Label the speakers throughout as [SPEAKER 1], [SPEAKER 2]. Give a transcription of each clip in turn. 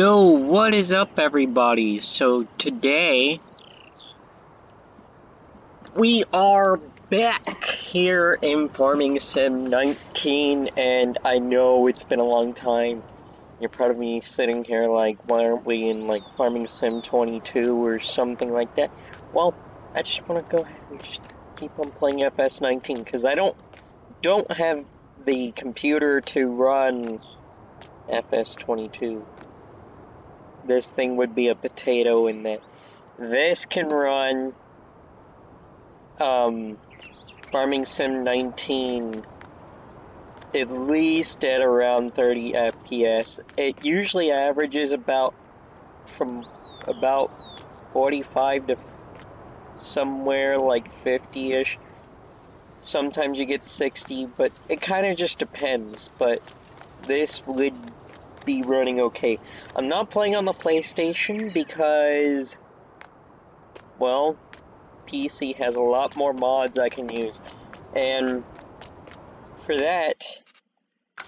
[SPEAKER 1] Yo, what is up, everybody? So today we are back here in Farming Sim 19, and I know it's been a long time. You're proud of me sitting here like, why aren't we in like Farming Sim 22 or something like that? Well, I just want to go ahead and just keep on playing FS19 because I don't have the computer to run FS22. This thing would be a potato in that. This can run Farming Sim 19 at least at around 30 FPS. It usually averages from about 45 to somewhere like 50-ish. Sometimes you get 60, but it kind of just depends. But this would be running okay. I'm not playing on the PlayStation because, well, PC has a lot more mods I can use. And for that,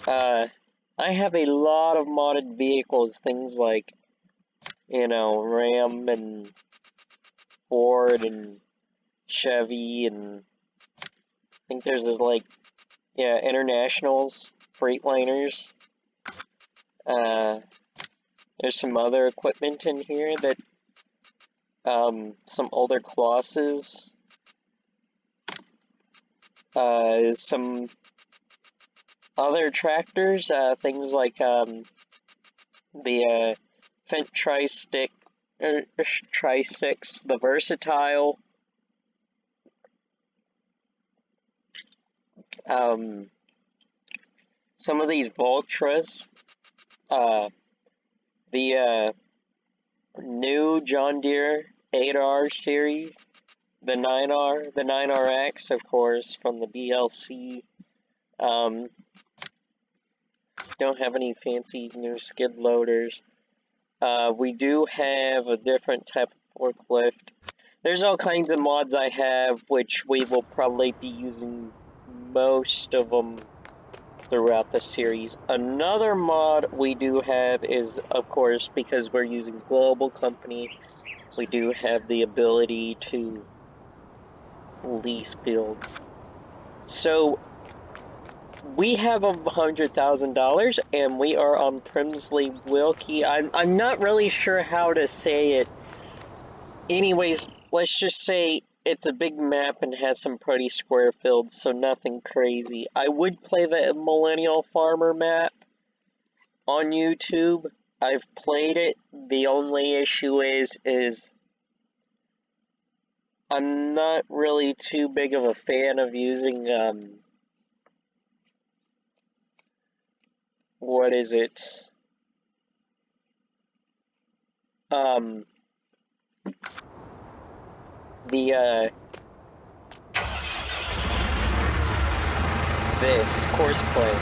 [SPEAKER 1] I have a lot of modded vehicles, things like, Ram and Ford and Chevy, and I think there's Internationals, Freightliners. There's some other equipment in here that, some older Colossus, some other tractors, things like, the, Fent Tri-Stick, Tri-Six, the Versatile, some of these Voltras, the, new John Deere 8R series, the 9R, the 9RX, of course, from the DLC. Don't have any fancy new skid loaders. We do have a different type of forklift. There's all kinds of mods I have, which we will probably be using most of them throughout the series. Another mod we do have is, of course, because we're using global company, we do have the ability to lease fields. So we have $100,000, and we are on Primsley Wilkie. I'm not really sure how to say it. Anyways, let's just say it's a big map and has some pretty square fields, so nothing crazy. I would play the Millennial Farmer map on YouTube. I've played it. The only issue is I'm not really too big of a fan of using, what is it? The, this, course play.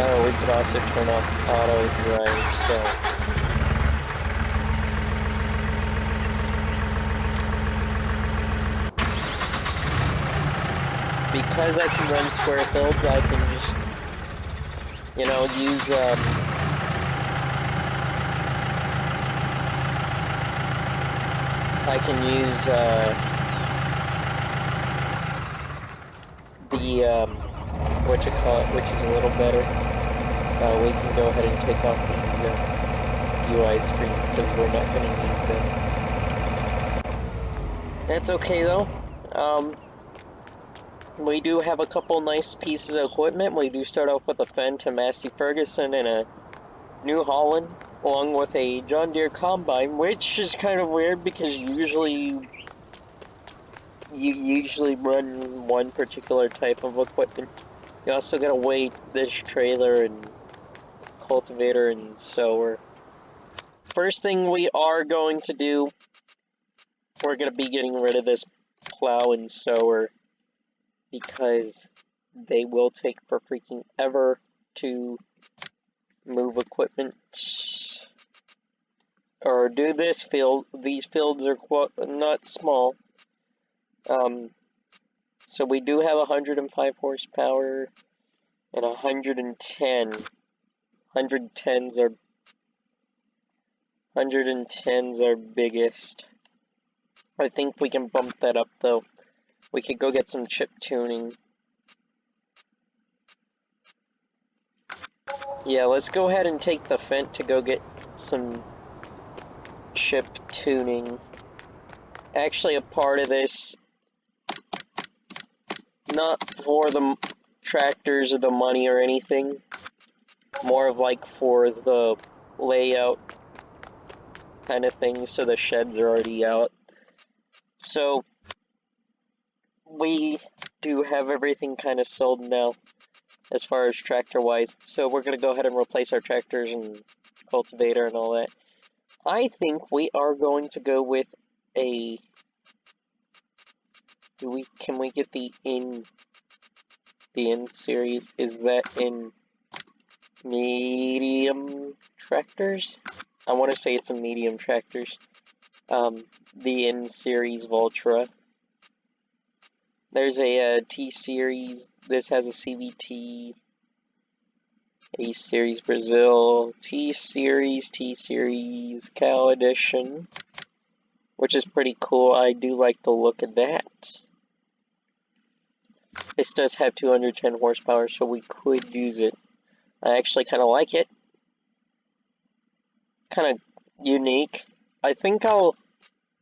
[SPEAKER 1] Oh, we could also turn off auto drive, so. Because I can run square fields, I can just, use, I can use, the, which is a little better. We can go ahead and take off these, UI screens, because we're not going to need them. That's okay, though. We do have a couple nice pieces of equipment. We do start off with a Fendt, a Massey Ferguson, and a New Holland, along with a John Deere Combine, which is kind of weird because you usually run one particular type of equipment. You also gotta wait this trailer and cultivator and sower. First thing we are going to do, we're gonna be getting rid of this plow and sower because they will take for freaking ever to move equipment or do this field. These fields are not small. So we do have 105 horsepower and 110. 110s are 110's our biggest. I think we can bump that up though. We could go get some chip tuning. Yeah, let's go ahead and take the Fent to go get some chip tuning. Actually, a part of this, not for the tractors or the money or anything, more of like for the layout kind of thing, so the sheds are already out. So we do have everything kind of sold now as far as tractor wise, so we're going to go ahead and replace our tractors and cultivator and all that. I think we are going to go with a can we get the in series? Is that in medium tractors? I want to say it's in medium tractors. The N series Voltra. There's a T series. This has a CVT. A series Brazil. T series Cal edition, which is pretty cool. I do like the look of that. This does have 210 horsepower, so we could use it. I actually kind of like it. Kind of unique. I think I'll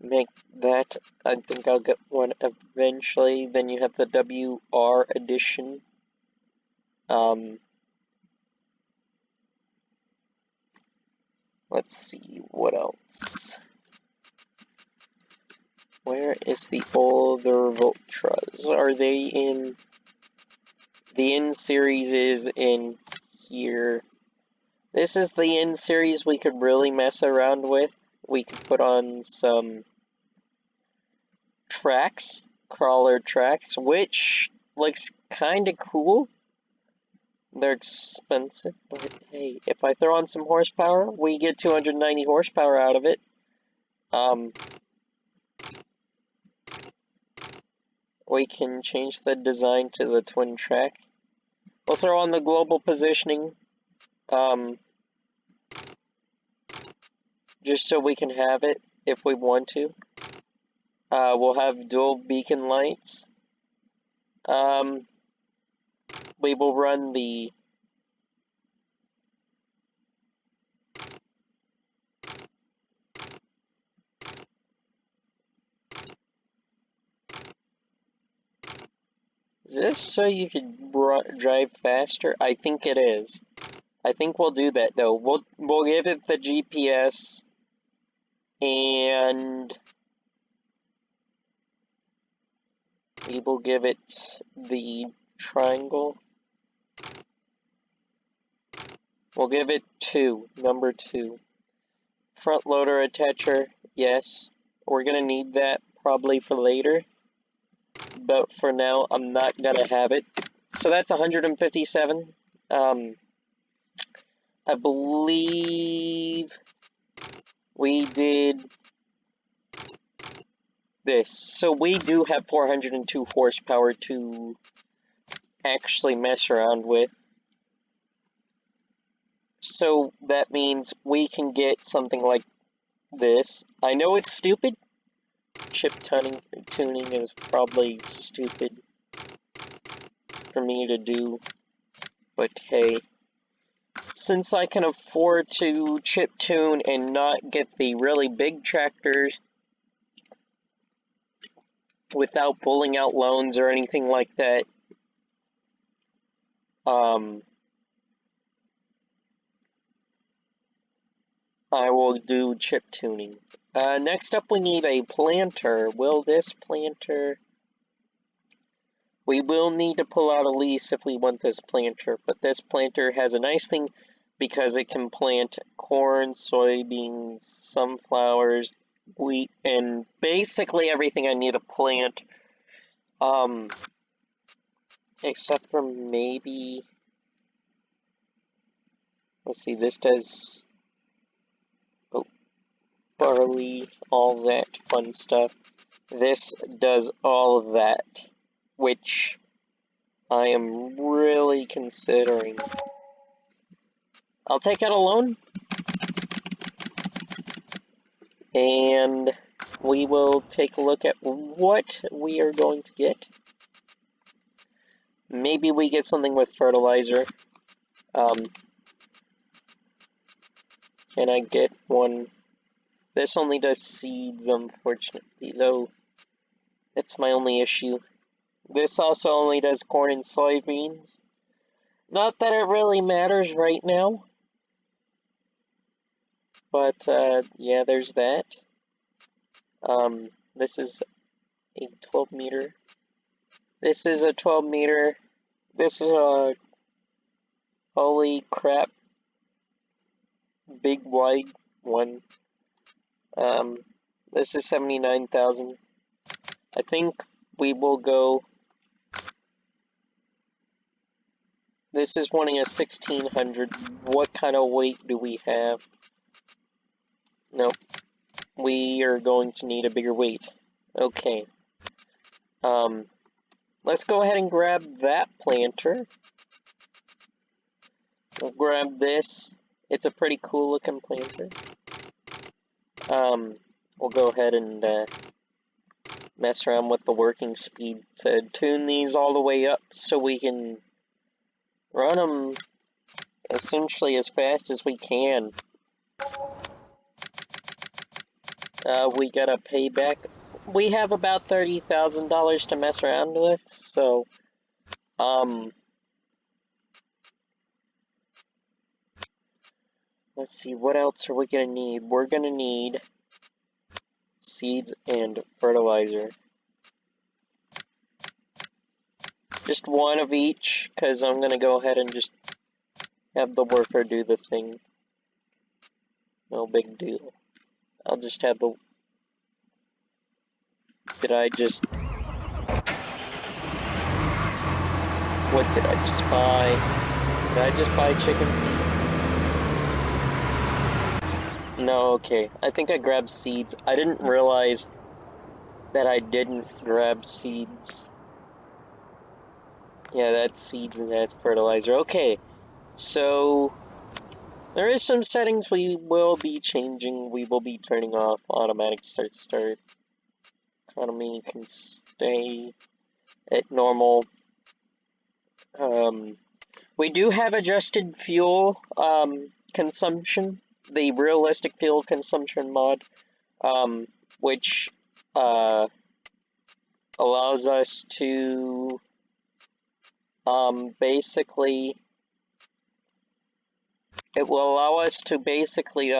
[SPEAKER 1] make that. I think I'll get one eventually. Then you have the WR edition. Let's see, what else? Where is the older Voltras? Are they in... The N series is in here. This is the N series we could really mess around with. We could put on some tracks, crawler tracks, which looks kind of cool. They're expensive, but hey, if I throw on some horsepower, we get 290 horsepower out of it. We can change the design to the twin track. We'll throw on the global positioning, just so we can have it if we want to. We'll have dual beacon lights. We will run the Is this so you can drive faster? I think it is. I think we'll do that though. We'll give it the GPS and we will give it the triangle. We'll give it 2, number 2. Front loader attacher, yes. We're gonna need that probably for later. But for now, I'm not gonna have it. So that's 157. I believe we did this. So we do have 402 horsepower to actually mess around with. So that means we can get something like this. I know it's stupid. Chip tuning is probably stupid for me to do, but hey, since I can afford to chip tune and not get the really big tractors without pulling out loans or anything like that, I will do chip tuning. Next up, we need a planter. Will this planter... We will need to pull out a lease if we want this planter, but this planter has a nice thing because it can plant corn, soybeans, sunflowers, wheat, and basically everything I need to plant. Except for maybe... Let's see, this does... barley, all that fun stuff. This does all of that, which I am really considering. I'll take out a loan. and we will take a look at what we are going to get. Maybe we get something with fertilizer. Can I get one? This only does seeds, unfortunately, though. That's my only issue. This also only does corn and soybeans. Not that it really matters right now. But, yeah, there's that. This is a 12 meter. This is a 12 meter. This is a, holy crap, big wide one. This is 79,000. I think we will go. This is wanting a 1600. What kind of weight do we have? Nope. We are going to need a bigger weight. Okay. Let's go ahead and grab that planter. We'll grab this. It's a pretty cool looking planter. We'll go ahead and mess around with the working speed to tune these all the way up so we can run them essentially as fast as we can. We got a payback. We have about $30,000 to mess around with, so let's see, what else are we gonna need? We're gonna need seeds and fertilizer. Just one of each, because I'm gonna go ahead and just have the worker do the thing. No big deal. I'll just have the... Did I just... What did I just buy? Did I just buy chicken? No, okay. I think I grabbed seeds. I didn't realize that I didn't grab seeds. Yeah, that's seeds and that's fertilizer. Okay, so there is some settings we will be changing. We will be turning off automatic start. Economy can stay at normal. We do have adjusted fuel consumption, the realistic fuel consumption mod, which allows us to basically, it will allow us to basically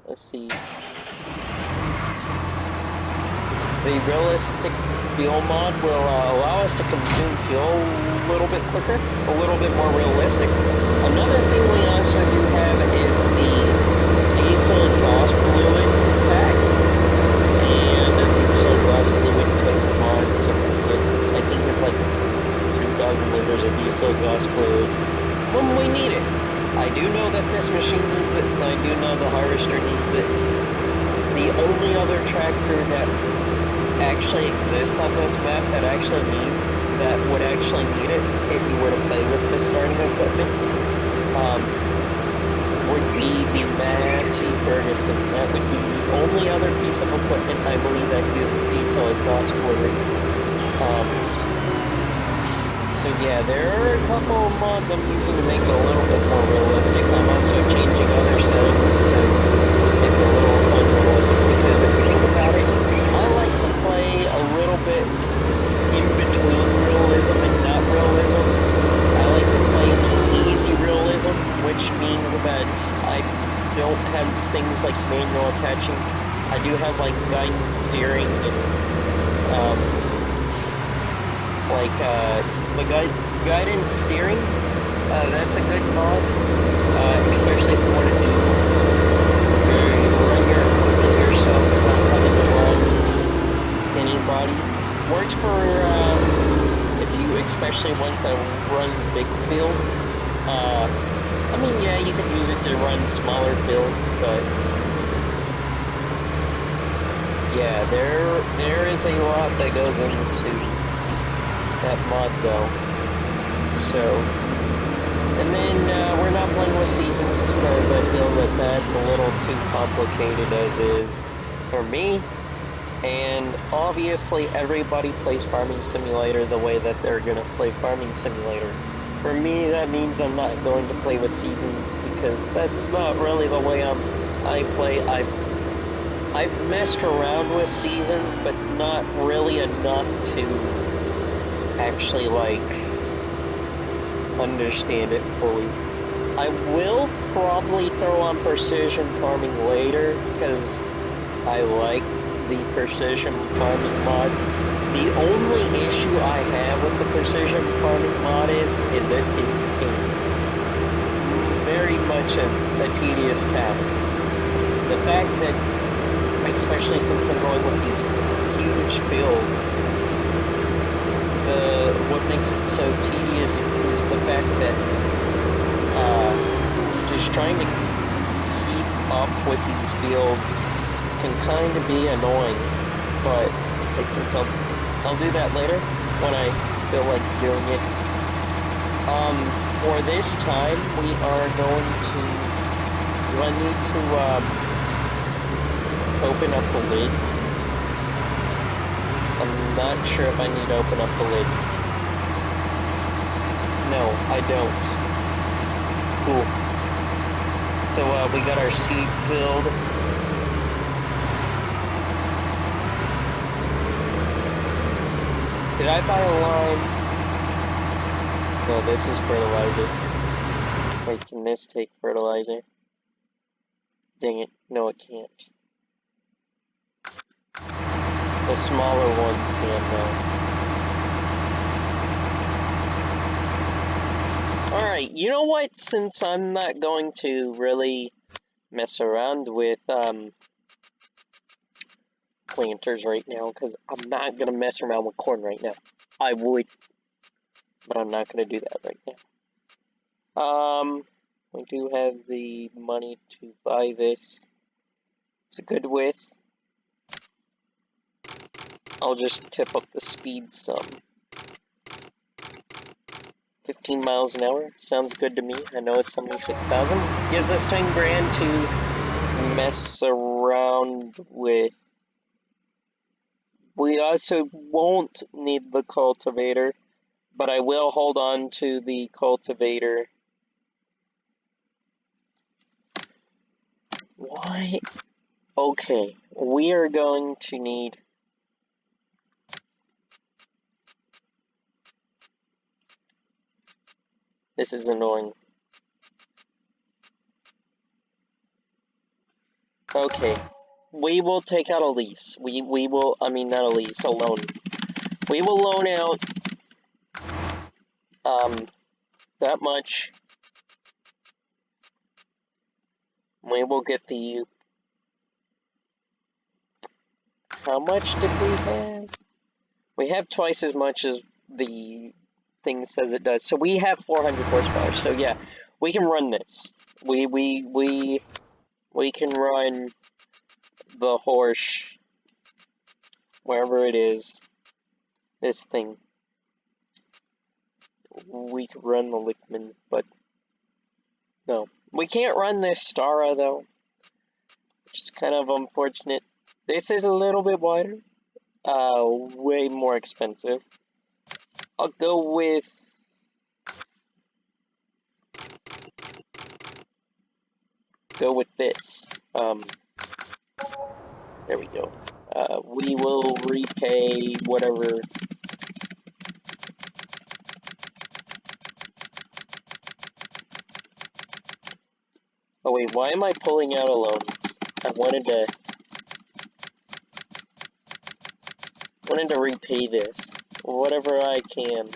[SPEAKER 1] let's see, the realistic fuel mod will allow us to consume fuel a little bit quicker, a little bit more realistic. Another thing we also do have is the diesel exhaust fluid pack, and the diesel exhaust fluid tank mod, so I think it's like 2,000 liters of diesel exhaust fluid when we need it. I do know that this machine needs it, and I do know the harvester needs it. The only other tractor that actually exists on this map that would actually need it if you were to play with the starting equipment would be the Massey Ferguson. That would be the only other piece of equipment I believe that uses diesel exhaust fluid. So yeah, there are a couple of mods I'm using to make it a little bit more realistic. I'm also changing other settings to make it a little unrealistic, because if you think about it, I like to play a little bit in between realism and not realism. I like to play easy realism, which means that I don't have things like manual attaching. I do have like guidance steering and the guidance steering. That's a good mod, especially if you want to run your equipment yourself without having to run anybody. Works for if you especially want to run big fields. I mean, yeah, you could use it to run smaller fields, but yeah, there is a lot that goes into that mod though. So And then we're not playing with seasons because I feel that that's a little too complicated as is for me. And obviously everybody plays Farming Simulator the way that they're going to play Farming Simulator. For me, that means I'm not going to play with seasons because that's not really the way I play. I've messed around with seasons, but not really enough to actually understand it fully. I will probably throw on precision farming later because I like the precision farming mod. The only issue I have with the precision farming mod is it very much a tedious task. The fact that, especially since I'm going with these huge fields, what makes it so tedious is the fact that just trying to keep up with these fields can kind of be annoying, but I think I'll do that later when I feel like doing it. For this time, we are going to, do I need to, open up the lids? I'm not sure if I need to open up the lids. No, I don't. Cool. So, we got our seed filled. Did I buy a lime? No, this is fertilizer. Wait, can this take fertilizer? Dang it, no it can't. The smaller one can though. Alright, you know what? Since I'm not going to really mess around with planters right now, because I'm not going to mess around with corn right now. I would, but I'm not going to do that right now. We do have the money to buy this. It's a good width. I'll just tip up the speed some. 15 miles an hour sounds good to me. I know it's 76,000. Gives us 10 grand to mess around with. We also won't need the cultivator, but I will hold on to the cultivator. Why? Okay, we are going to need. This is annoying. Okay, we will take out a lease. We will, I mean, not a lease, a loan. We will loan out, that much. We will get the, how much did we have? We have twice as much as the thing says it does. So we have 400 horsepower. So yeah, we can run this. We can run the horse, wherever it is, this thing. We could run the Lickman, but no. We can't run this Stara though, which is kind of unfortunate. This is a little bit wider, way more expensive. I'll go with this. There we go. We will repay whatever. Oh wait, why am I pulling out a loan? I wanted to repay this. Whatever I can.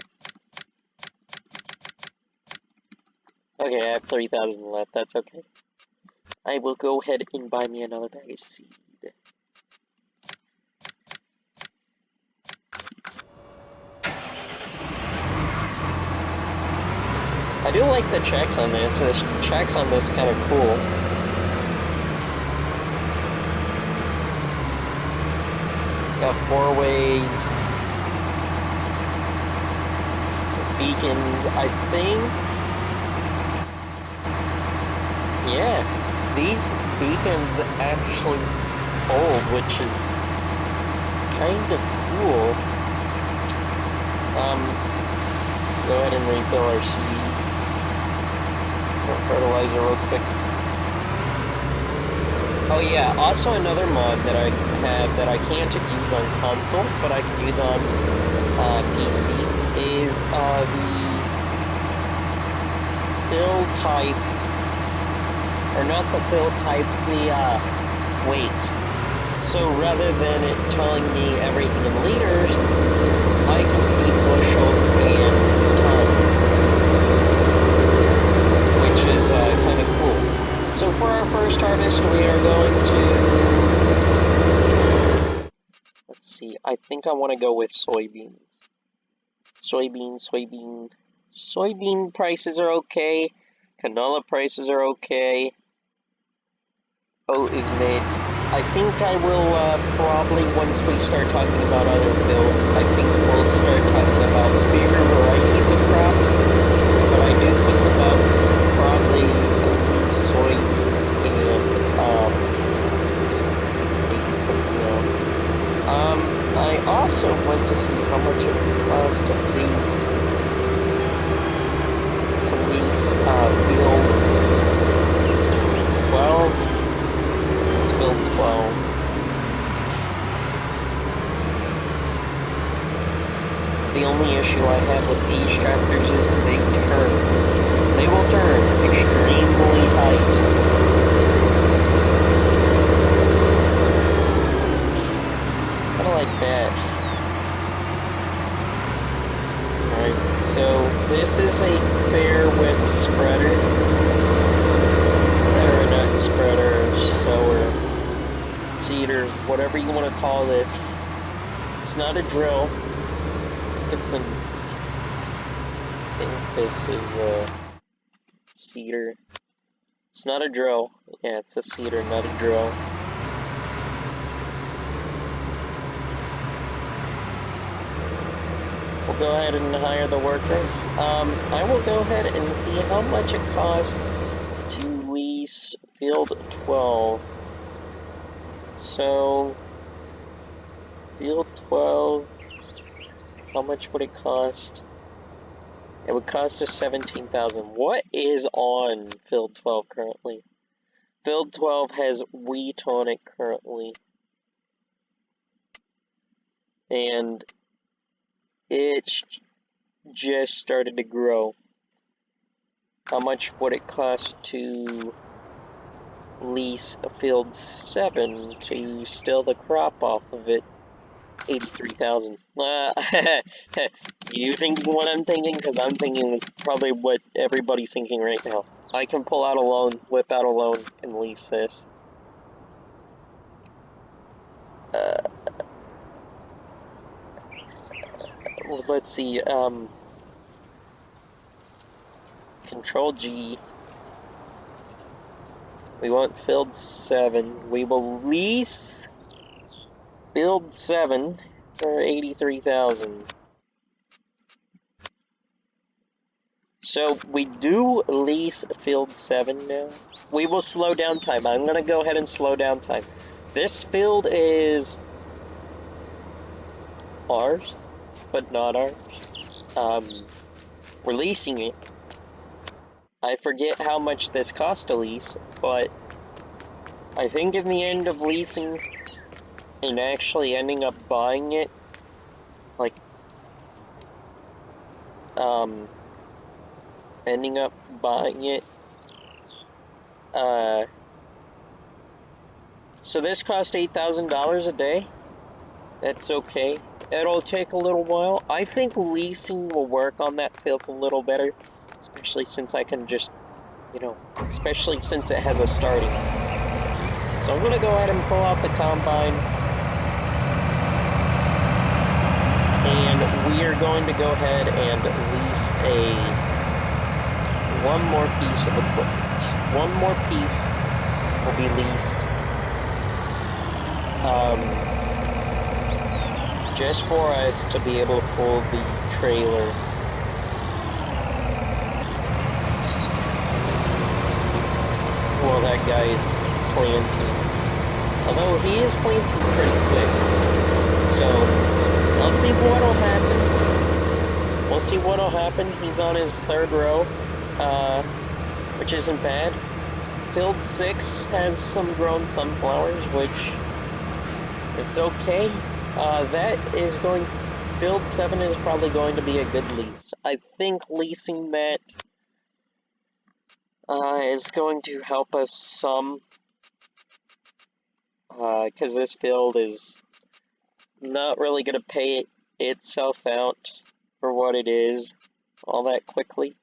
[SPEAKER 1] Okay, I have 3,000 left, that's okay. I will go ahead and buy me another bag of seed. I do like the checks on this. The checks on this kind of cool. Got 4 ways. Beacons, I think. Yeah, these beacons actually hold, which is kind of cool. Go ahead and refill our seed. Fertilizer real quick. Oh yeah, also another mod that I have that I can't use on console, but I can use on PC is the fill type, or not the fill type, the wait. So rather than it telling me everything in liters, I can see bushels and tons, which is kind of cool. So for our first harvest, we are going to, let's see, I think I want to go with soybeans. Soybean prices are okay. Canola prices are okay. Oat is mid. I think I will probably, once we start talking about other fields, I think we'll start talking about bigger varieties of crops. But I do think about probably soy and maybe something else. I also want to see how much it costs to lease field 12. Let's build 12. The only issue I have with these tractors is they turn. They will turn extremely tight. Kind of like that. Alright, so this is a fair width spreader. Or not spreader, sower, seeder, whatever you want to call this. It's not a drill. It's an, I think this is a seeder. It's not a drill. Yeah, it's a seeder, not a drill. We'll go ahead and hire the worker. I will go ahead and see how much it costs to lease field 12. So, field 12, how much would it cost? It would cost us 17,000. What is on field 12 currently? Field 12 has wheat on it currently. And it's just started to grow. How much would it cost to lease a field 7 to steal the crop off of it? 83,000. You thinking what I'm thinking? Because I'm thinking probably what everybody's thinking right now. I can pull out a loan, whip out a loan, and lease this. Well, let's see, Control G. We want field 7. We will lease field 7 for 83,000. So we do lease field 7 now. We will slow down time. I'm gonna go ahead and slow down time. This field is ours, but not ours. We're leasing it. I forget how much this cost to lease, but I think in the end of leasing and actually ending up buying it, like, ending up buying it, so this cost $8,000 a day. That's okay. It'll take a little while. I think leasing will work on that field a little better, especially since I can just, especially since it has a starting. So I'm gonna go ahead and pull out the combine, and we are going to go ahead and lease one more piece of equipment. One more piece will be leased. Just for us to be able to pull the trailer. that guy's planting. Although he is planting pretty quick. So, I'll see what'll happen. We'll see what'll happen. He's on his third row, which isn't bad. Field 6 has some grown sunflowers, which is okay. Field 7 is probably going to be a good lease. I think leasing that is going to help us some, because this field is not really going to pay itself out for what it is all that quickly.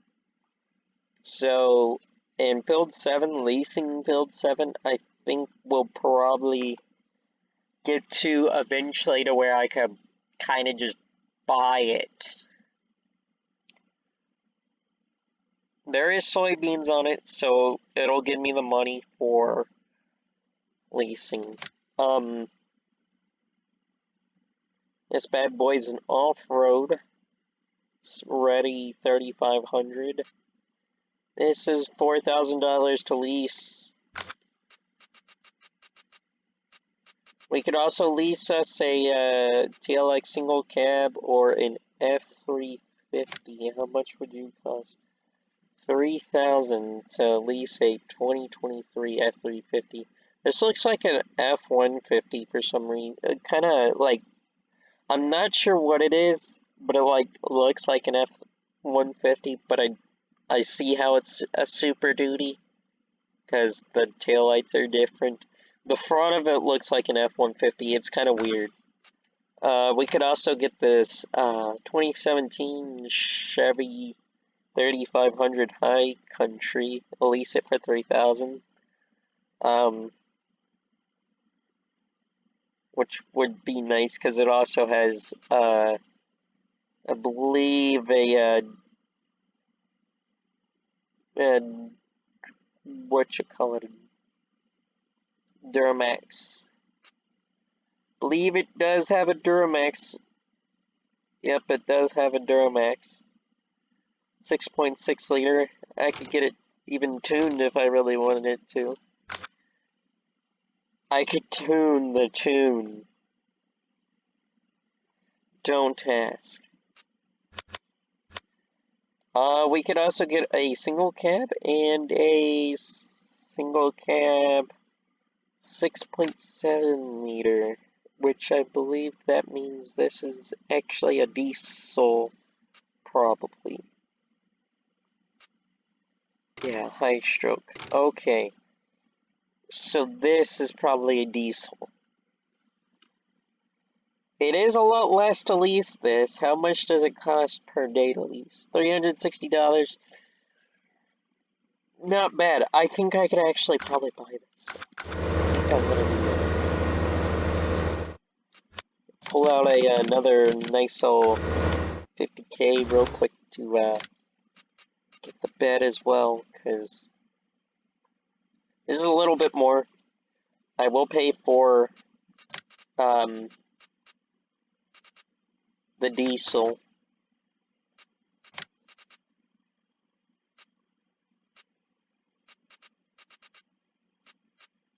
[SPEAKER 1] So, in Field 7, leasing Field 7, I think we'll probably get to eventually to where I could kind of just buy it. There is soybeans on it, so it'll give me the money for leasing. This bad boy's an off-road. It's ready 3,500. This is $4,000 to lease. We could also lease us a TLX single cab or an F350. How much would you cost? $3,000 to lease a 2023 F350. This looks like an F150 for some reason. Kind of like, I'm not sure what it is, but it like looks like an F150. But I see how it's a Super Duty because the taillights are different. The front of it looks like an F-150. It's kind of weird. We could also get this 2017 Chevy 3500 High Country. Lease it for $3,000. Which would be nice because it also has, I believe, Duramax. Believe it does have a Duramax. Yep, it does have a Duramax. 6.6 liter. I could get it even tuned if I really wanted it to. I could tune the tune. Don't ask. We could also get a single cab and a single cab 6.7 liter, which I believe that means this is actually a diesel, probably. Yeah, high stroke. Okay. So this is probably a diesel. It is a lot less to lease this. How much does it cost per day to lease? $360. Not bad. I think I could actually probably buy this. I'm gonna do that. Pull out another nice old 50K real quick to get the bed as well, because this is a little bit more. I will pay for the diesel.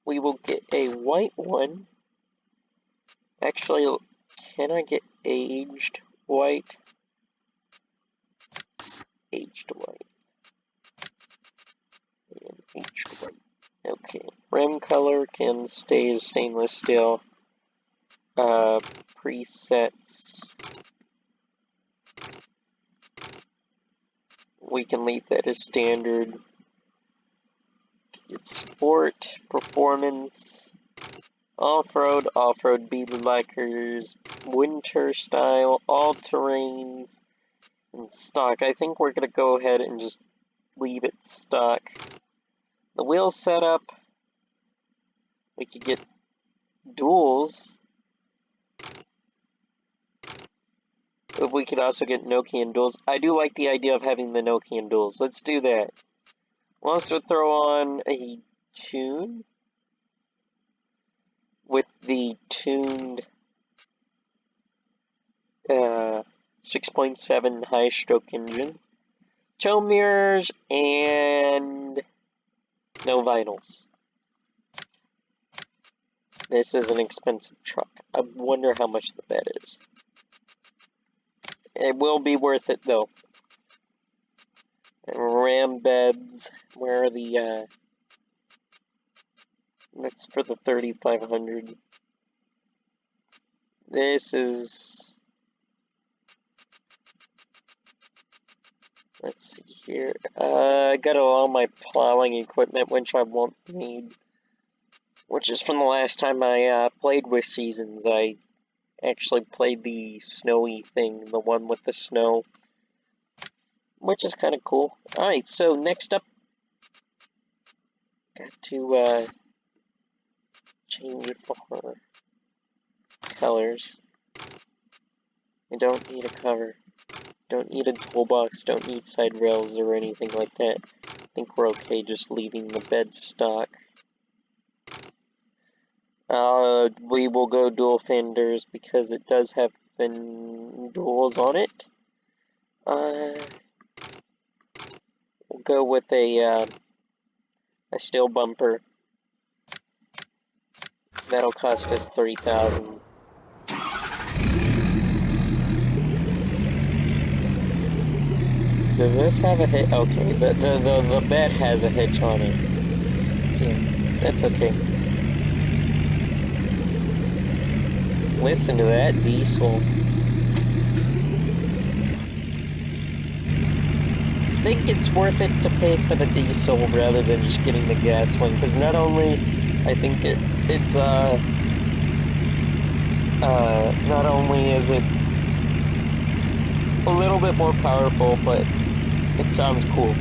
[SPEAKER 1] We will get a white one. Actually, can I get aged white? Aged white. And aged white. Okay. Rim color can stay as stainless steel. Presets. We can leave that as standard. It's sport, performance, off-road, bead lacquers, winter style, all terrains, and stock. I think we're gonna go ahead and just leave it stock. The wheel setup, we could get duals. We could also get Nokian duals. I do like the idea of having the Nokian duals. Let's do that. We'll also throw on a tune with the tuned 6.7 high stroke engine, tow mirrors, and no vinyls. This is an expensive truck. I wonder how much the bed is. It will be worth it, though. Ram beds. Where are the, that's for the 3,500. This is... Let's see here. I got all my plowing equipment, which I won't need. Which is from the last time I played with Seasons. I actually played the snowy thing, the one with the snow. Which is kind of cool. Alright, so next up, got to change it for colors. I don't need a cover. Don't need a toolbox, don't need side rails or anything like that. I think we're okay just leaving the bed stock. We will go dual fenders because it does have fin duals on it. We'll go with a steel bumper. That'll cost us 3,000. Does this have a hitch? Okay, the bed has a hitch on it. Yeah, that's okay. Listen to that diesel. I think it's worth it to pay for the diesel rather than just getting the gas one, because not only I think it's not only is it a little bit more powerful, but it sounds cool.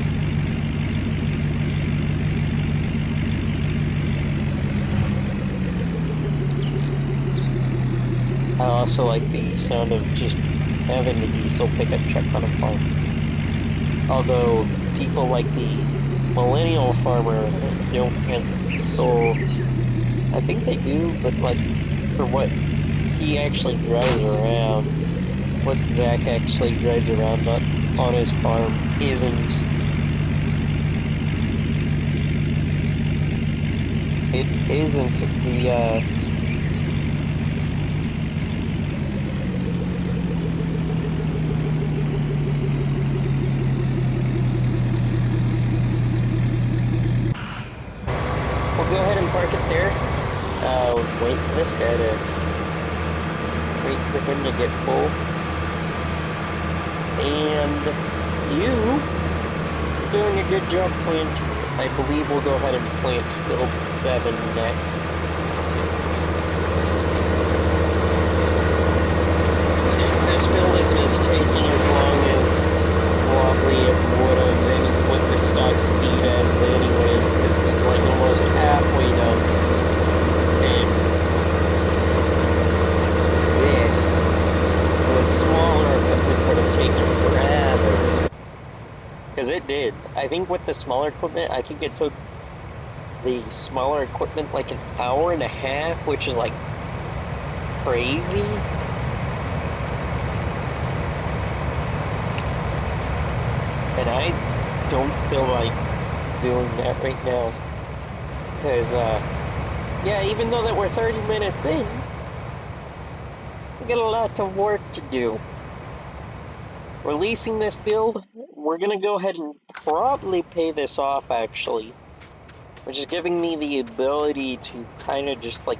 [SPEAKER 1] I also like the sound of just having the diesel pickup truck on a farm. Although people like the millennial farmer don't get diesel, I think they do, but like for what he actually drives around, what Zach actually drives around on his farm isn't. It isn't the we'll go ahead and park it there. Wait for this guy to wait for him to get full. And you're doing a good job planting. I believe we'll go ahead and plant field 7 next. This field isn't taking as long as probably it would have with the stock speed as anyways, because it's like almost halfway done. And this, the smaller equipment would have taken forever. Because it did. I think with the smaller equipment, I think it took the smaller equipment like an hour and a half, which is like crazy. And I don't feel like doing that right now. Because, yeah, even though that we're 30 minutes in, we got a lot of work to do. Releasing this build, we're gonna go ahead and probably pay this off, actually. Which is giving me the ability to kind of just, like,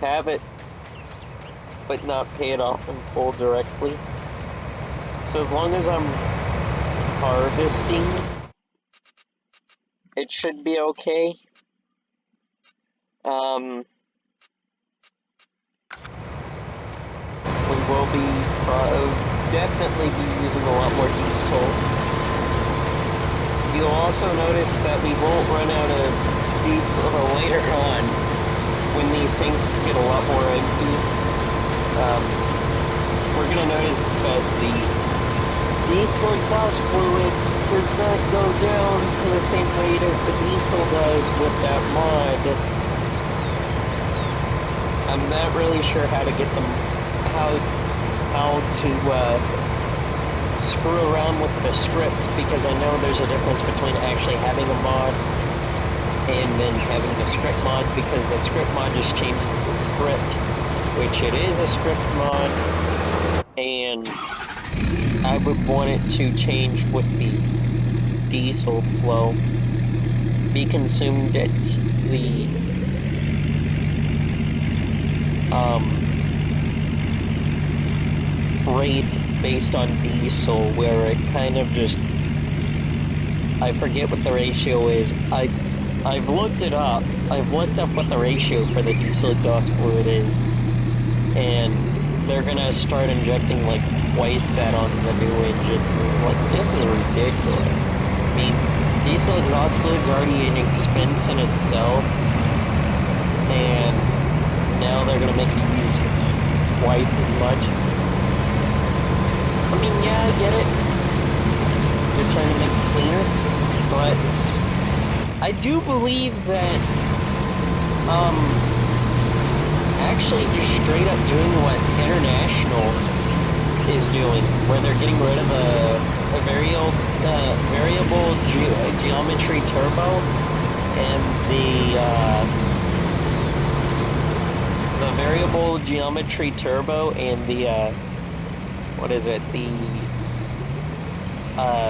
[SPEAKER 1] have it, but not pay it off in full directly. So as long as I'm harvesting, it should be okay. We will be definitely be using a lot more diesel. You'll also notice that we won't run out of diesel later on when these tanks get a lot more empty. We're gonna notice that the diesel exhaust fluid does not go down to the same rate as the diesel does with that mod. I'm not really sure how to get them, how to screw around with the script, because I know there's a difference between actually having a mod and then having the script mod, because the script mod just changes the script, which it is a script mod, and I would want it to change with the diesel flow, be consumed at the rate based on diesel, where it kind of just, I forget what the ratio is. I've looked it up. I've looked up what the ratio for the diesel exhaust fluid is, and they're gonna start injecting like twice that on the new engine. Like, this is ridiculous. I mean, diesel exhaust fluid's already an expense in itself, and now they're gonna make you use twice as much. I mean, yeah, I get it. They're trying to make it cleaner, but I do believe that, actually just straight up doing what International is doing, where they're getting rid of the variable geometry turbo and the variable geometry turbo and the what is it?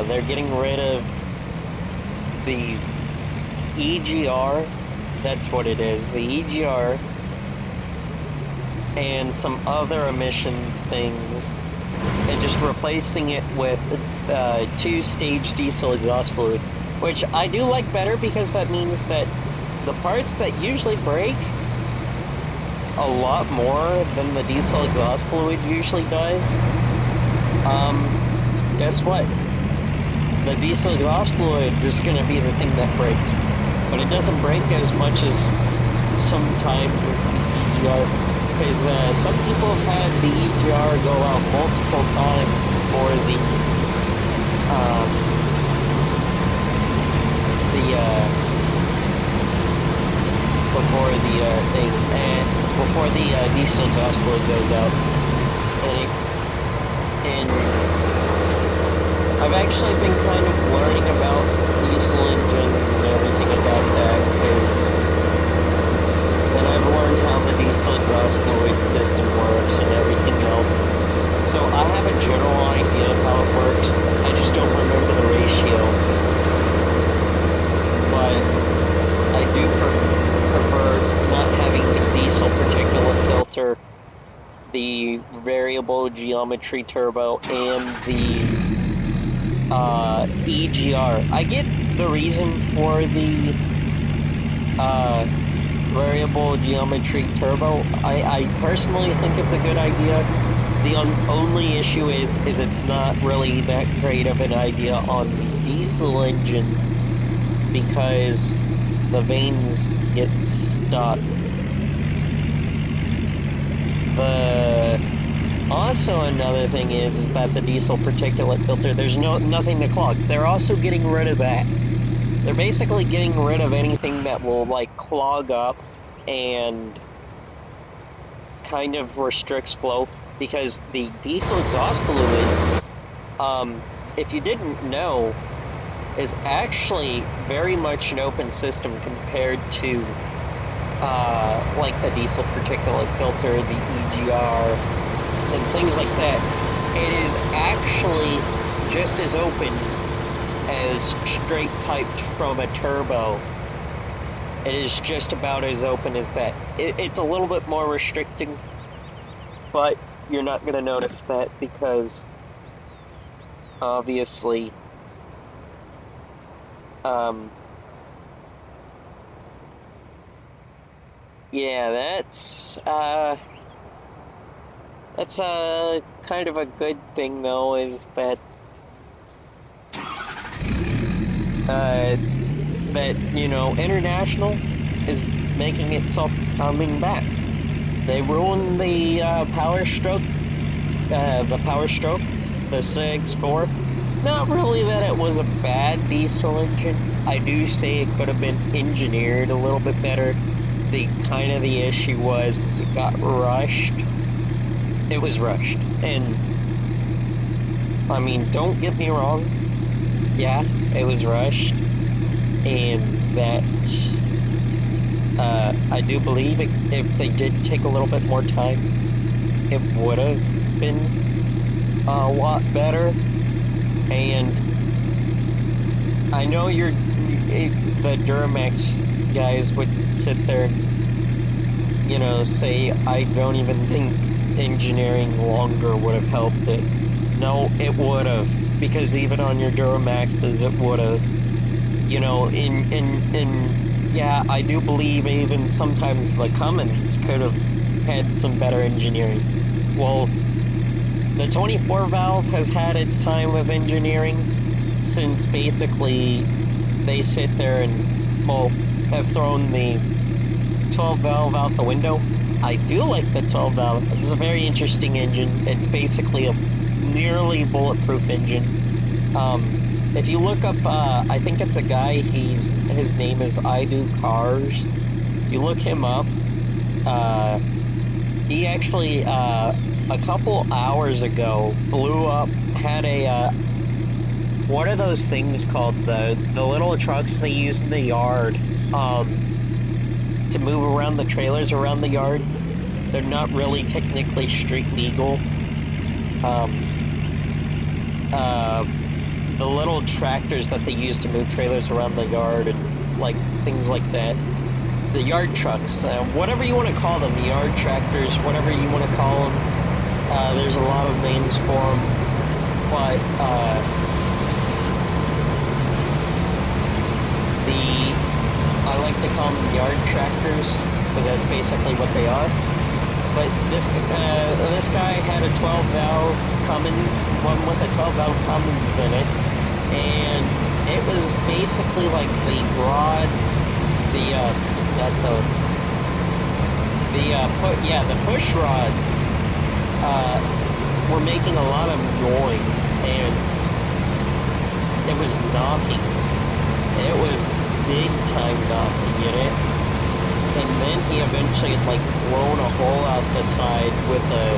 [SPEAKER 1] They're getting rid of the EGR. That's what it is. The EGR and some other emissions things, and just replacing it with two-stage diesel exhaust fluid, which I do like better, because that means that the parts that usually break a lot more than the diesel exhaust fluid usually does, guess what? The diesel exhaust fluid is going to be the thing that breaks, but it doesn't break as much as sometimes as the EGR, because some people have had the EGR go out multiple times before the thing, and before the diesel exhaust fluid goes out, and I've actually been kind of learning about diesel engines and everything about that, and I've learned how the diesel exhaust fluid system works and everything else. So I have a general idea of how it works. I just don't remember the ratio. But I do prefer not having the diesel particulate filter, the variable geometry turbo, and the EGR. I get the reason for the variable geometry turbo. I personally think it's a good idea. The only issue is it's not really that great of an idea on the diesel engines, because the vanes get stuck. Also another thing is that the diesel particulate filter, there's nothing to clog. They're also getting rid of that. They're basically getting rid of anything that will like clog up and kind of restricts flow, because the diesel exhaust fluid, if you didn't know, is actually very much an open system compared to like the diesel particulate filter, the EGR, and things like that. It is actually just as open as straight piped from a turbo. It is just about as open as that. It's a little bit more restricting, but you're not going to notice that, because obviously yeah, that's kind of a good thing, though, is that that, you know, International is making itself coming back. They ruined the Power Stroke, the 6.4. Not really that it was a bad diesel engine. I do say it could have been engineered a little bit better. The issue was it got rushed. It was rushed. And, I mean, don't get me wrong. Yeah, it was rushed. And that I do believe if they did take a little bit more time, it would have been a lot better. And I know the Duramax guys would sit there and, say, I don't even think engineering longer would have helped it. No, it would have, because even on your Duramaxes, it would have. Yeah, I do believe even sometimes the Cummins could have had some better engineering. Well, the 24 valve has had its time of engineering since basically they sit there and, well, have thrown the 12 valve out the window. I do like the 12 valve. It's a very interesting engine. It's basically a nearly bulletproof engine. Um, if you look up, I think it's a guy. His name is I Do Cars. If you look him up, uh, he actually a couple hours ago blew up. Had a what are those things called? The little trucks they use in the yard to move around the trailers around the yard. They're not really technically street legal. Um, uh, the little tractors that they use to move trailers around the yard and like things like that. The yard trucks, whatever you want to call them, yard tractors, whatever you want to call them. There's a lot of names for them, but I like to call them yard tractors because that's basically what they are. But this guy had a 12 valve Cummins, one with a 12 valve Cummins in it, and it was basically like the rod, the push rods were making a lot of noise, and it was knocking. It was big time knocking in it. And then he eventually had blown a hole out the side with I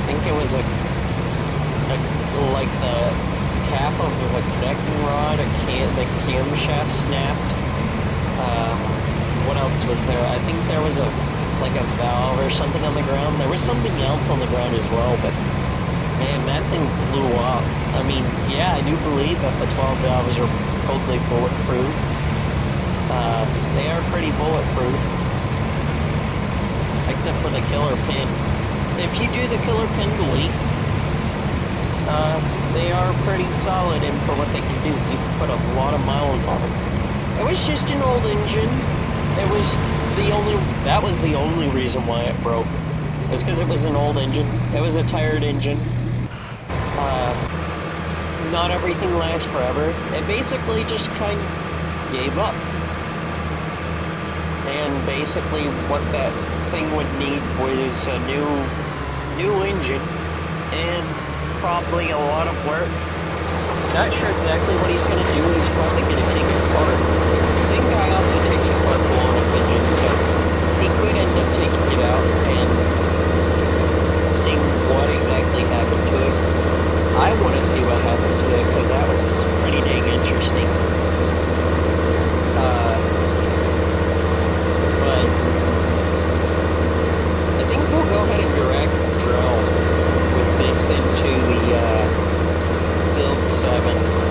[SPEAKER 1] think it was like the cap of a connecting rod, the camshaft snapped. What else was there? I think there was a valve or something on the ground. There was something else on the ground as well, but man, that thing blew up. I mean, yeah, I do believe that the 12 valves are totally bulletproof. They are pretty bulletproof, except for the killer pin. If you do the killer pin delete, they are pretty solid in for what they can do. You can put a lot of miles on them. It was just an old engine. That was the only reason why it broke. It was because it was an old engine. It was a tired engine. Not everything lasts forever. It basically just kind of gave up. And basically what that thing would need was a new engine and probably a lot of work. Not sure exactly what he's going to do. He's probably going to take it apart. Same guy also takes apart blown up engine, so he could end up taking it out and seeing what exactly happened to it. I want to see what happened to it because that was pretty dang interesting. But I think we'll go ahead and direct drill with this into the build 7,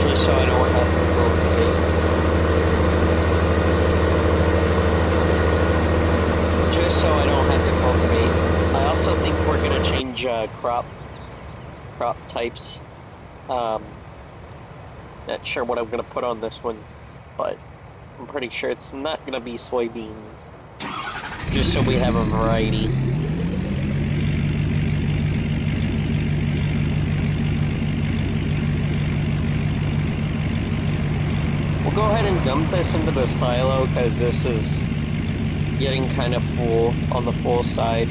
[SPEAKER 1] just so I don't have to cultivate. Just so I don't have to cultivate. I also think we're going to change crop types. Not sure what I'm going to put on this one, but I'm pretty sure it's not going to be soybeans. Just so we have a variety. We'll go ahead and dump this into the silo because this is getting kind of full on the full side.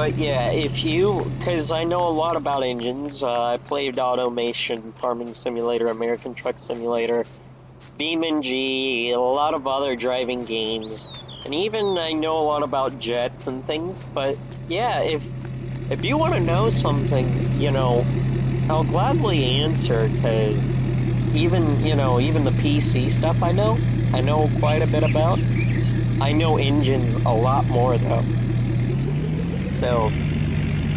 [SPEAKER 1] But yeah, because I know a lot about engines, I played Automation, Farming Simulator, American Truck Simulator, BeamNG, a lot of other driving games, and even I know a lot about jets and things. But yeah, if you want to know something, I'll gladly answer, because even the PC stuff I know quite a bit about. I know engines a lot more though. So,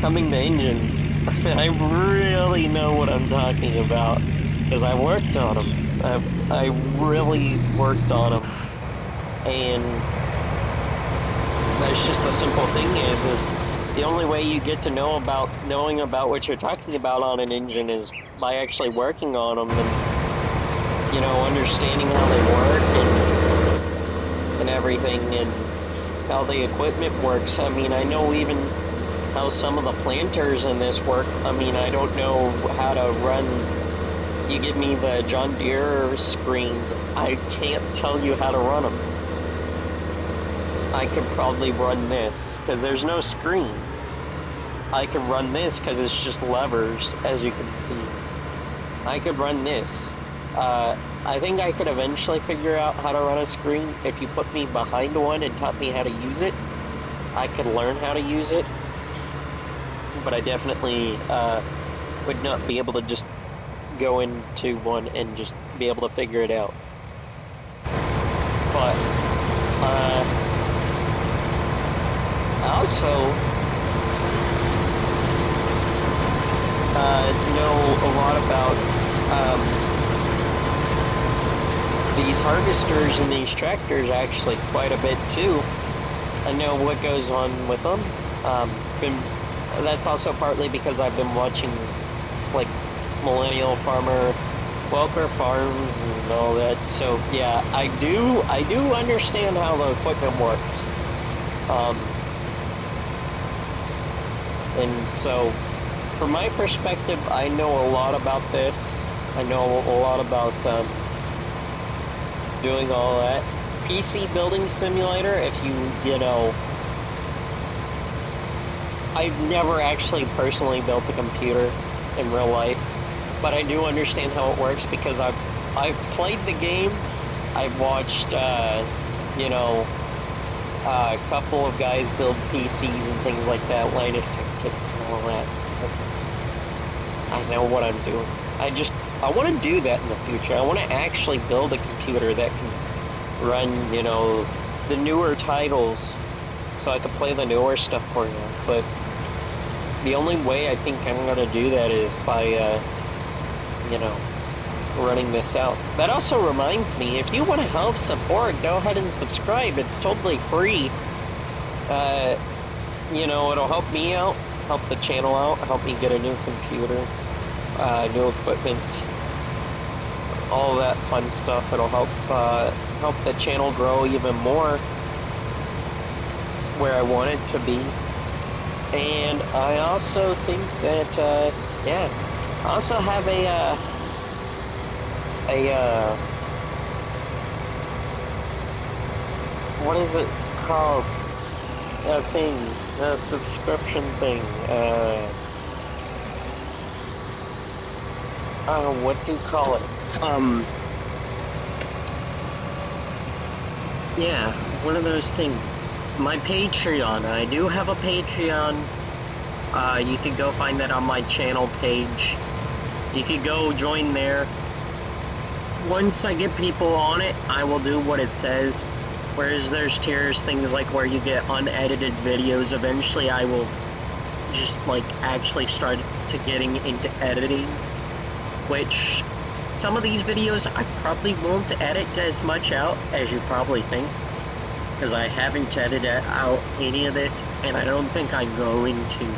[SPEAKER 1] coming to engines, I really know what I'm talking about because I worked on them. I really worked on them, and that's just the simple thing is the only way you get to knowing about what you're talking about on an engine is by actually working on them and understanding how they work and everything and how the equipment works. I mean, I know even how some of the planters in this work. I mean, I don't know how to run. You give me the John Deere screens, I can't tell you how to run them. I could probably run this because there's no screen. I could run this because it's just levers, as you can see. I could run this. I think I could eventually figure out how to run a screen. If you put me behind one and taught me how to use it, I could learn how to use it. But I definitely would not be able to just go into one and just be able to figure it out. But I also know a lot about these harvesters and these tractors actually quite a bit too. I know what goes on with them. That's also partly because I've been watching like Millennial Farmer, Welker Farms, and all that. So yeah, I do understand how the equipment works. And so, from my perspective, I know a lot about this. I know a lot about doing all that. PC Building Simulator, if I've never actually personally built a computer in real life, but I do understand how it works because I've played the game. I've watched a couple of guys build PCs and things like that, Linus Tech Tips and all that. I know what I'm doing. I want to do that in the future. I want to actually build a computer that can run, the newer titles, so I can play the newer stuff for you. But the only way I think I'm going to do that is by, running this out. That also reminds me, if you want to help support, go ahead and subscribe. It's totally free. It'll help me out, help the channel out, help me get a new computer, new equipment, all that fun stuff. It'll help the channel grow even more where I want it to be. And I also think that I also have a what is it called? A subscription thing. What do you call it? Yeah, one of those things. My Patreon. I do have a Patreon. You could go find that on my channel page. You could go join there. Once I get people on it, I will do what it says. Whereas there's tiers, things like where you get unedited videos. Eventually I will just actually start to getting into editing, which some of these videos I probably won't edit as much out as you probably think, because I haven't edited out any of this, and I don't think I'm going to,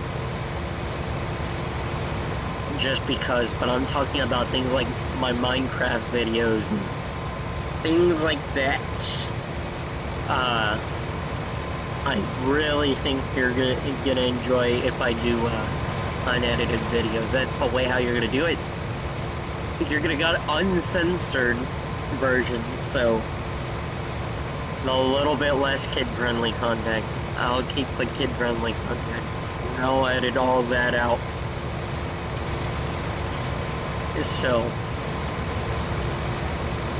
[SPEAKER 1] just because. But I'm talking about things like my Minecraft videos and things like that. I really think you're gonna enjoy if I do unedited videos. That's the way how you're gonna do it. You're gonna get uncensored versions, so a little bit less kid-friendly content. I'll keep the kid-friendly content. I'll edit all that out. So,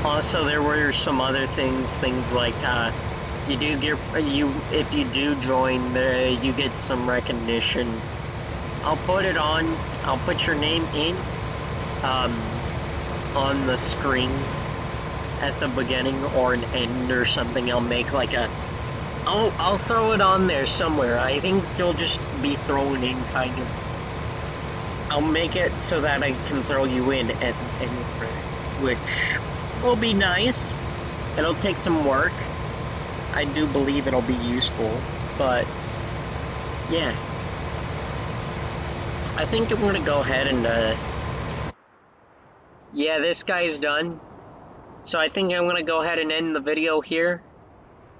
[SPEAKER 1] also there were some other things like if you do join, you get some recognition. I'll put it on. I'll put your name in on the screen at the beginning or an end or something. I'll make like a. I'll throw it on there somewhere. I think you'll just be thrown in kind of. I'll make it so that I can throw you in as an intern, which will be nice. It'll take some work. I do believe it'll be useful, but yeah. I think I'm gonna go ahead and yeah, this guy's done. So I think I'm gonna go ahead and end the video here.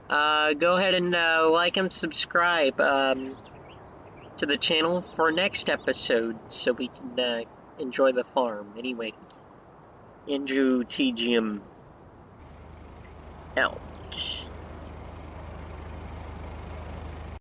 [SPEAKER 1] Go ahead and like and subscribe to the channel for next episode so we can enjoy the farm. Anyways, Andrew TGM out.